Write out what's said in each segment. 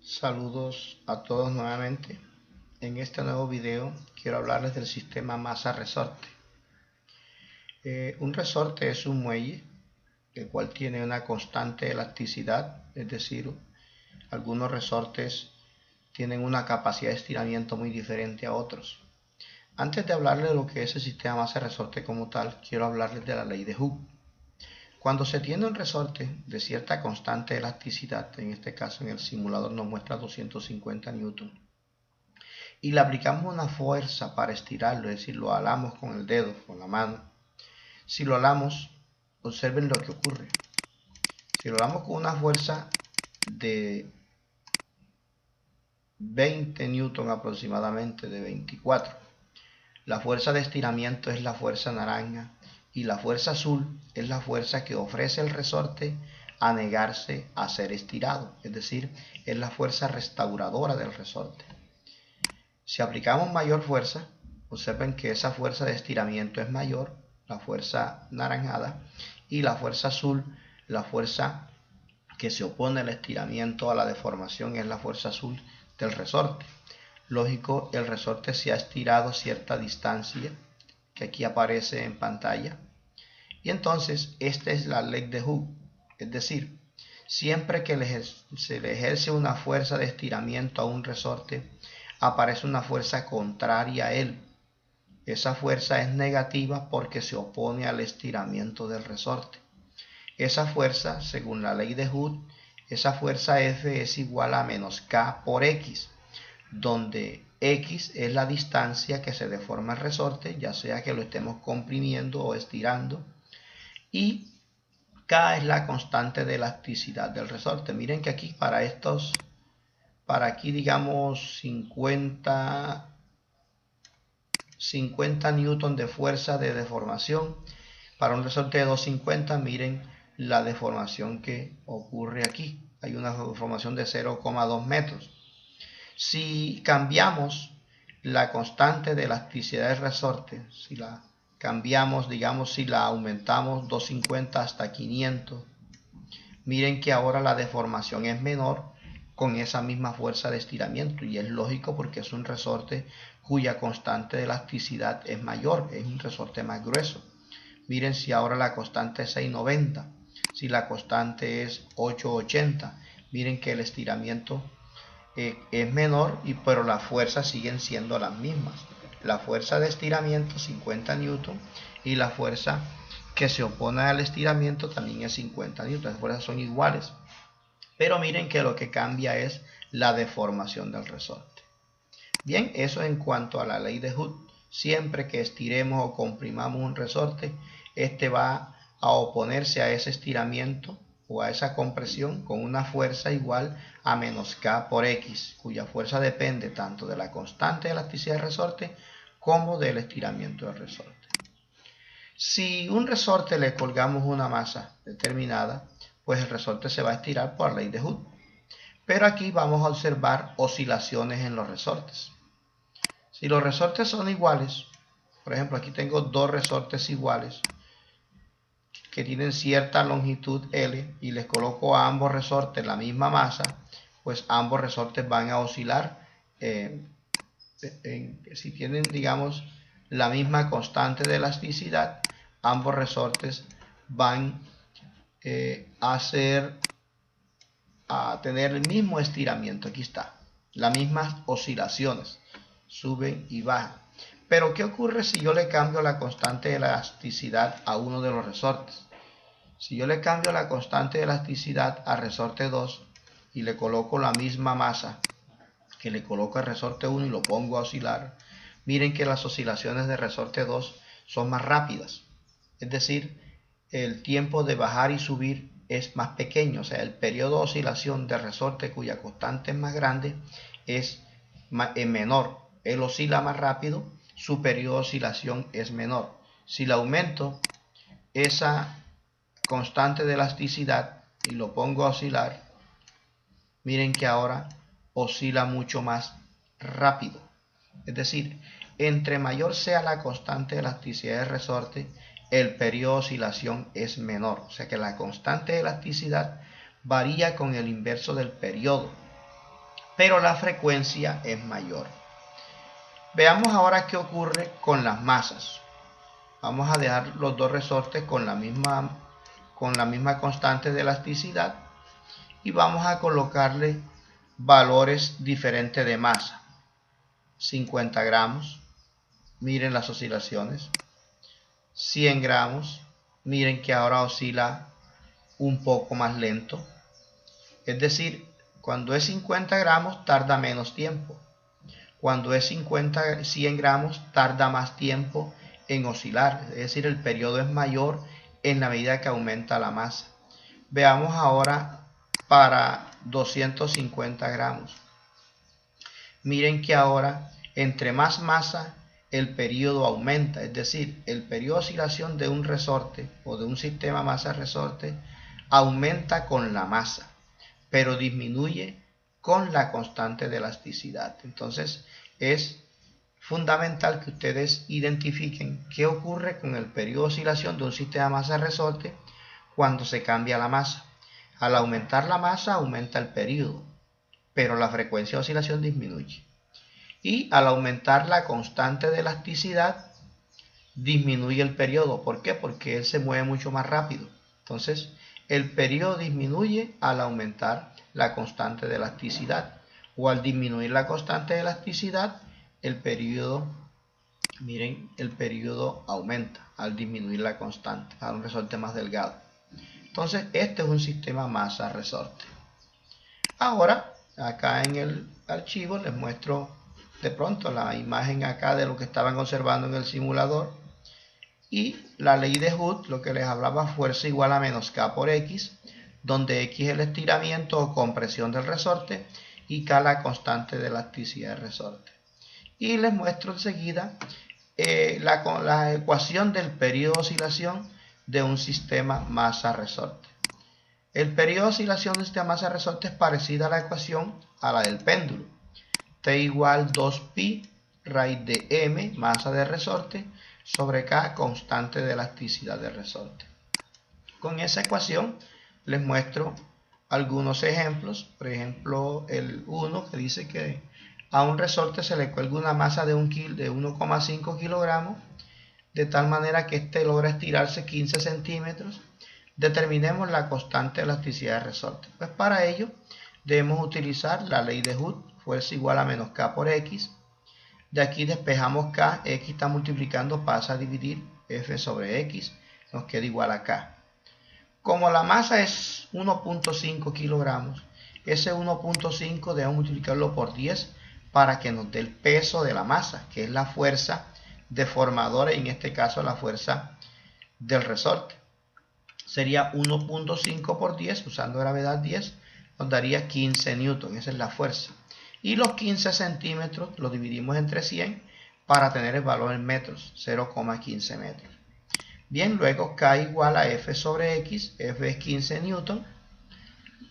Saludos a todos nuevamente. En este nuevo video quiero hablarles del sistema masa-resorte. Un resorte es un muelle el cual tiene una constante elasticidad, es decir, algunos resortes tienen una capacidad de estiramiento muy diferente a otros. Antes de hablarles de lo que es el sistema masa-resorte como tal, quiero hablarles de la ley de Hooke. Cuando se tiene un resorte de cierta constante de elasticidad, en este caso en el simulador nos muestra 250 newton, y le aplicamos una fuerza para estirarlo, es decir, lo alamos con el dedo, con la mano. Si lo alamos, observen lo que ocurre. Si lo alamos con una fuerza de 20 newton aproximadamente, de 24, la fuerza de estiramiento es la fuerza naranja y la fuerza azul es la fuerza que ofrece el resorte a negarse a ser estirado, es decir, es la fuerza restauradora del resorte. Si aplicamos mayor fuerza, observen que esa fuerza de estiramiento es mayor, la fuerza naranjada, y la fuerza azul, la fuerza que se opone al estiramiento, a la deformación, es la fuerza azul del resorte. Lógico, el resorte se ha estirado cierta distancia, que aquí aparece en pantalla, y entonces esta es la ley de Hooke, es decir, siempre que se le ejerce una fuerza de estiramiento a un resorte, aparece una fuerza contraria a él. Esa fuerza es negativa porque se opone al estiramiento del resorte. Esa fuerza, según la ley de Hooke, esa fuerza F es igual a menos K por X, donde X es la distancia que se deforma el resorte, ya sea que lo estemos comprimiendo o estirando, y K es la constante de elasticidad del resorte. Miren que aquí para aquí digamos 50 newton de fuerza de deformación, para un resorte de 250, miren la deformación que ocurre aquí. Hay una deformación de 0,2 metros. Si cambiamos la constante de elasticidad del resorte, si la cambiamos, digamos, si la aumentamos 250 hasta 500, miren que ahora la deformación es menor con esa misma fuerza de estiramiento, y es lógico porque es un resorte cuya constante de elasticidad es mayor, es un resorte más grueso. Miren si ahora la constante es 690, si la constante es 880, miren que el estiramiento es menor, pero las fuerzas siguen siendo las mismas. La fuerza de estiramiento 50 newton y la fuerza que se opone al estiramiento también es 50 newton. Las fuerzas son iguales, pero miren que lo que cambia es la deformación del resorte. Bien, eso en cuanto a la ley de Hooke. Siempre que estiremos o comprimamos un resorte, este va a oponerse a ese estiramiento o a esa compresión con una fuerza igual a menos K por X, cuya fuerza depende tanto de la constante de elasticidad del resorte como del estiramiento del resorte. Si un resorte le colgamos una masa determinada, pues el resorte se va a estirar por la ley de Hooke. Pero aquí vamos a observar oscilaciones en los resortes. Si los resortes son iguales, por ejemplo, aquí tengo dos resortes iguales que tienen cierta longitud L y les coloco a ambos resortes la misma masa, pues ambos resortes van a oscilar. Si tienen, digamos, la misma constante de elasticidad, ambos resortes van a tener el mismo estiramiento. Aquí está, las mismas oscilaciones, suben y bajan. Pero ¿qué ocurre si yo le cambio la constante de elasticidad a uno de los resortes? Si yo le cambio la constante de elasticidad al resorte 2 y le coloco la misma masa que le coloco al resorte 1 y lo pongo a oscilar, miren que las oscilaciones de resorte 2 son más rápidas. Es decir, el tiempo de bajar y subir es más pequeño, o sea, el periodo de oscilación del resorte cuya constante es más grande es menor. Él oscila más rápido, su periodo de oscilación es menor. Si le aumento esa constante de elasticidad y lo pongo a oscilar, miren que ahora oscila mucho más rápido. Es decir, entre mayor sea la constante de elasticidad del resorte, el periodo de oscilación es menor. O sea que la constante de elasticidad varía con el inverso del periodo. pero la frecuencia es mayor. Veamos ahora qué ocurre con las masas. Vamos a dejar los dos resortes con la misma constante de elasticidad y vamos a colocarle valores diferentes de masa. 50 gramos, miren las oscilaciones. 100 gramos, miren que ahora oscila un poco más lento. Es decir, cuando es 50 gramos tarda menos tiempo. Cuando es 100 gramos tarda más tiempo en oscilar. Es decir, el periodo es mayor en la medida que aumenta la masa. Veamos ahora para 250 gramos. Miren que ahora entre más masa el periodo aumenta, es decir, el periodo de oscilación de un resorte o de un sistema masa-resorte aumenta con la masa, pero disminuye con la constante de elasticidad. Entonces es fundamental que ustedes identifiquen qué ocurre con el periodo de oscilación de un sistema masa-resorte cuando se cambia la masa. Al aumentar la masa aumenta el periodo, pero la frecuencia de oscilación disminuye. Y al aumentar la constante de elasticidad disminuye el periodo. ¿Por qué? Porque él se mueve mucho más rápido. Entonces el periodo disminuye al aumentar la constante de elasticidad, o al disminuir la constante de elasticidad el periodo, miren, el periodo aumenta al disminuir la constante, a un resorte más delgado. Entonces este es un sistema masa-resorte. Ahora acá en el archivo les muestro de pronto la imagen acá de lo que estaban observando en el simulador, y la ley de Hooke, lo que les hablaba, fuerza igual a menos K por X, donde X es el estiramiento o compresión del resorte y K la constante de elasticidad del resorte. Y les muestro enseguida la ecuación del periodo de oscilación de un sistema masa-resorte. El periodo de oscilación de un sistema masa-resorte es parecida a la ecuación a la del péndulo. T igual 2pi raíz de m, masa de resorte, sobre K, constante de elasticidad del resorte. Con esa ecuación les muestro algunos ejemplos. Por ejemplo, el 1, que dice que a un resorte se le cuelga una masa de 1,5 kilogramos, de tal manera que éste logra estirarse 15 centímetros. Determinemos la constante de elasticidad del resorte. Pues para ello debemos utilizar la ley de Hooke, fuerza igual a menos K por X. De aquí despejamos K, X está multiplicando, pasa a dividir F sobre X, nos queda igual a K. Como la masa es 1.5 kilogramos, ese 1.5 debemos multiplicarlo por 10 para que nos dé el peso de la masa, que es la fuerza deformadora, y en este caso la fuerza del resorte. Sería 1.5 por 10, usando gravedad 10, nos daría 15 newton, esa es la fuerza. Y los 15 centímetros los dividimos entre 100 para tener el valor en metros, 0,15 metros. Bien, luego K igual a F sobre X, F es 15 newton,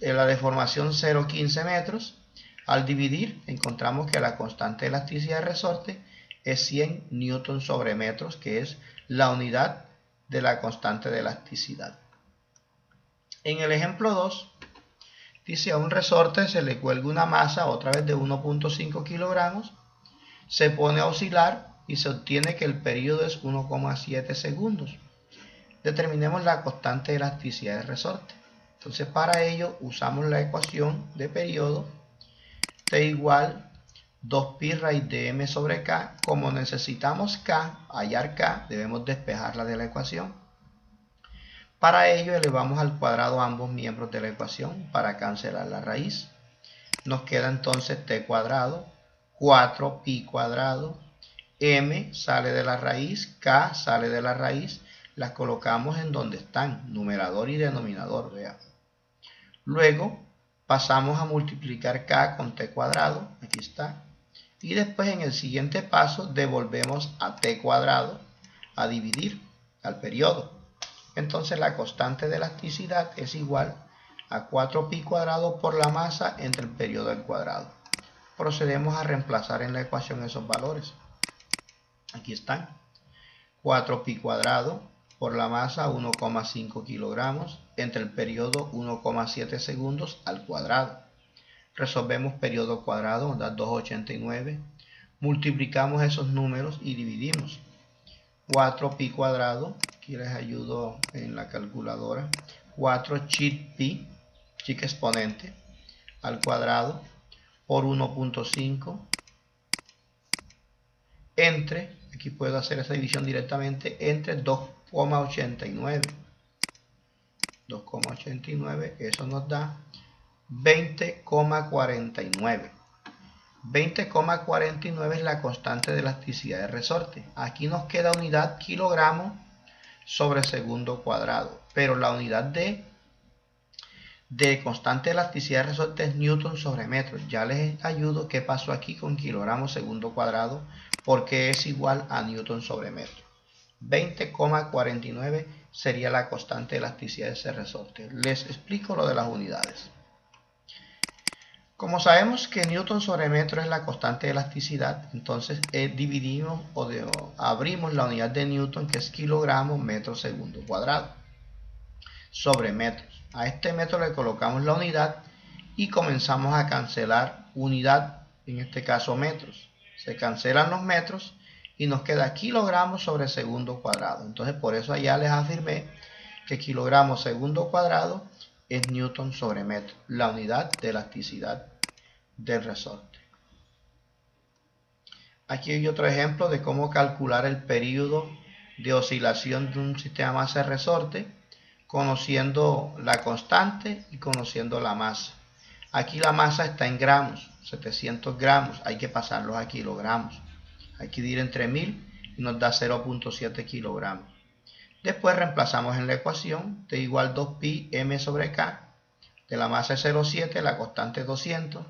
la deformación 0,15 metros. Al dividir encontramos que la constante de elasticidad del resorte es 100 newton sobre metros, que es la unidad de la constante de elasticidad. En el ejemplo 2, dice a un resorte se le cuelga una masa otra vez de 1.5 kilogramos, se pone a oscilar y se obtiene que el periodo es 1,7 segundos. Determinemos la constante de elasticidad del resorte. Entonces para ello usamos la ecuación de periodo, T igual 2pi raíz de m sobre K. Como necesitamos K, hallar K, debemos despejarla de la ecuación. Para ello elevamos al cuadrado ambos miembros de la ecuación para cancelar la raíz. Nos queda entonces t cuadrado, 4pi cuadrado, m sale de la raíz, k sale de la raíz, las colocamos en donde están, numerador y denominador, vean. Luego pasamos a multiplicar k con t cuadrado, aquí está, y después en el siguiente paso devolvemos a t cuadrado a dividir al periodo. Entonces la constante de elasticidad es igual a 4pi cuadrado por la masa entre el periodo al cuadrado. Procedemos a reemplazar en la ecuación esos valores. Aquí están. 4pi cuadrado por la masa 1,5 kilogramos entre el periodo 1,7 segundos al cuadrado. resolvemos periodo cuadrado, nos da 289. Multiplicamos esos números y dividimos. 4pi cuadrado, aquí les ayudo en la calculadora, 4 chic pi, chic exponente, al cuadrado, por 1.5, entre, aquí puedo hacer esa división directamente, entre 2,89. 2,89, eso nos da 20,49. 20,49 es la constante de elasticidad de resorte. Aquí nos queda unidad kilogramo sobre segundo cuadrado, pero la unidad de constante de elasticidad de resorte es newton sobre metro. Ya les ayudo qué pasó aquí con kilogramo segundo cuadrado, porque es igual a newton sobre metro. 20,49 sería la constante de elasticidad de ese resorte. Les explico lo de las unidades. Como sabemos que newton sobre metro es la constante de elasticidad, entonces dividimos o abrimos la unidad de newton, que es kilogramo metro segundo cuadrado, sobre metros. A este metro le colocamos la unidad y comenzamos a cancelar unidad, en este caso metros. Se cancelan los metros y nos queda kilogramos sobre segundo cuadrado. Entonces por eso allá les afirmé que kilogramo segundo cuadrado es newton sobre metro, la unidad de elasticidad del resorte. Aquí hay otro ejemplo de cómo calcular el periodo de oscilación de un sistema masa de resorte, conociendo la constante y conociendo la masa. Aquí la masa está en gramos, 700 gramos, hay que pasarlos a kilogramos. Hay que dividir entre 1000 y nos da 0.7 kilogramos. Después reemplazamos en la ecuación T igual 2pi m sobre k, de la masa es 0,7, la constante es 200,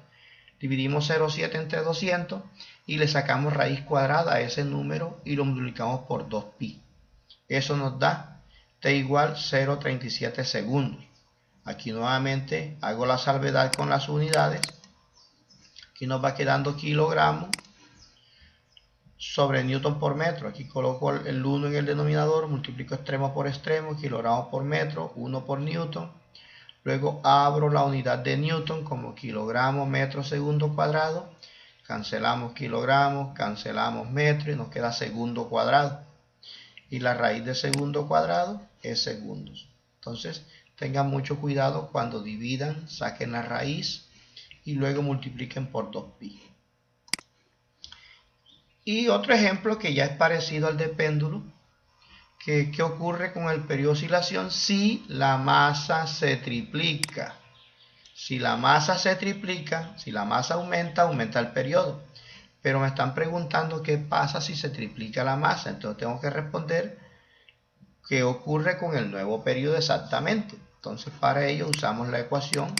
dividimos 0,7 entre 200 y le sacamos raíz cuadrada a ese número y lo multiplicamos por 2pi. Eso nos da T igual 0,37 segundos. Aquí nuevamente hago la salvedad con las unidades. Aquí nos va quedando kilogramos sobre newton por metro. Aquí coloco el 1 en el denominador, multiplico extremo por extremo, kilogramos por metro, 1 por newton. Luego abro la unidad de newton como kilogramos metro segundo cuadrado. Cancelamos kilogramos, cancelamos metro y nos queda segundo cuadrado. Y la raíz de segundo cuadrado es segundos. Entonces tengan mucho cuidado cuando dividan, saquen la raíz y luego multipliquen por 2pi. Y otro ejemplo que ya es parecido al de péndulo, ¿qué ocurre con el periodo de oscilación si la masa se triplica? Si la masa se triplica, si la masa aumenta, aumenta el periodo. Pero me están preguntando qué pasa si se triplica la masa. Entonces tengo que responder qué ocurre con el nuevo periodo exactamente. Entonces para ello usamos la ecuación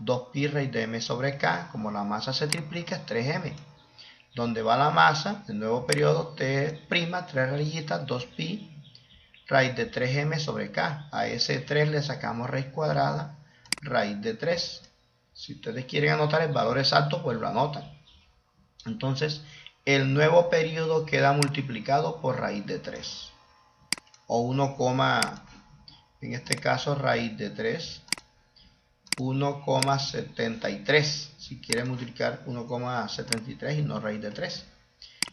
2pi raíz de m sobre k. Como la masa se triplica es 3m. Donde va la masa, el nuevo periodo t', 3 rayitas, 2pi, raíz de 3m sobre k. A ese 3 le sacamos raíz cuadrada, raíz de 3. Si ustedes quieren anotar el valor exacto, pues lo anotan. Entonces, el nuevo periodo queda multiplicado por raíz de 3. O 1, en este caso raíz de 3, 1,73. Si quieren multiplicar 1,73 y no raíz de 3.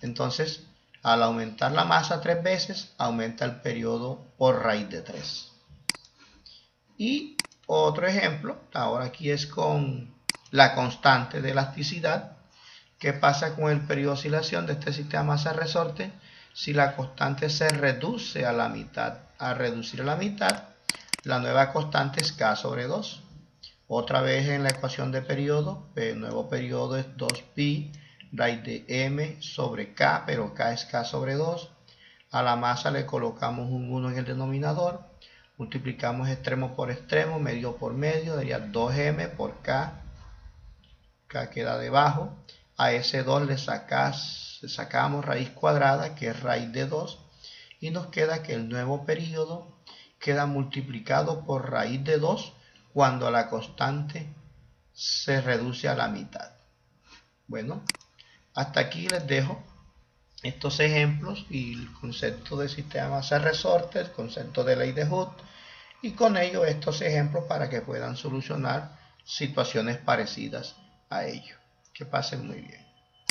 Entonces, al aumentar la masa 3 veces, aumenta el periodo por raíz de 3. Y otro ejemplo, ahora aquí es con la constante de elasticidad. ¿Qué pasa con el periodo de oscilación de este sistema masa-resorte? Si la constante se reduce a la mitad. Al reducir a la mitad, la nueva constante es k sobre 2. Otra vez en la ecuación de periodo, el nuevo periodo es 2pi raíz de m sobre k, pero k es k sobre 2. A la masa le colocamos un 1 en el denominador, multiplicamos extremo por extremo, medio por medio, daría 2m por k, k queda debajo. A ese 2 le sacamos raíz cuadrada, que es raíz de 2, y nos queda que el nuevo periodo queda multiplicado por raíz de 2 cuando la constante se reduce a la mitad. Bueno, hasta aquí les dejo estos ejemplos y el concepto de sistema masa-resorte, el concepto de ley de Hooke, y con ello estos ejemplos para que puedan solucionar situaciones parecidas a ello. Que pasen muy bien.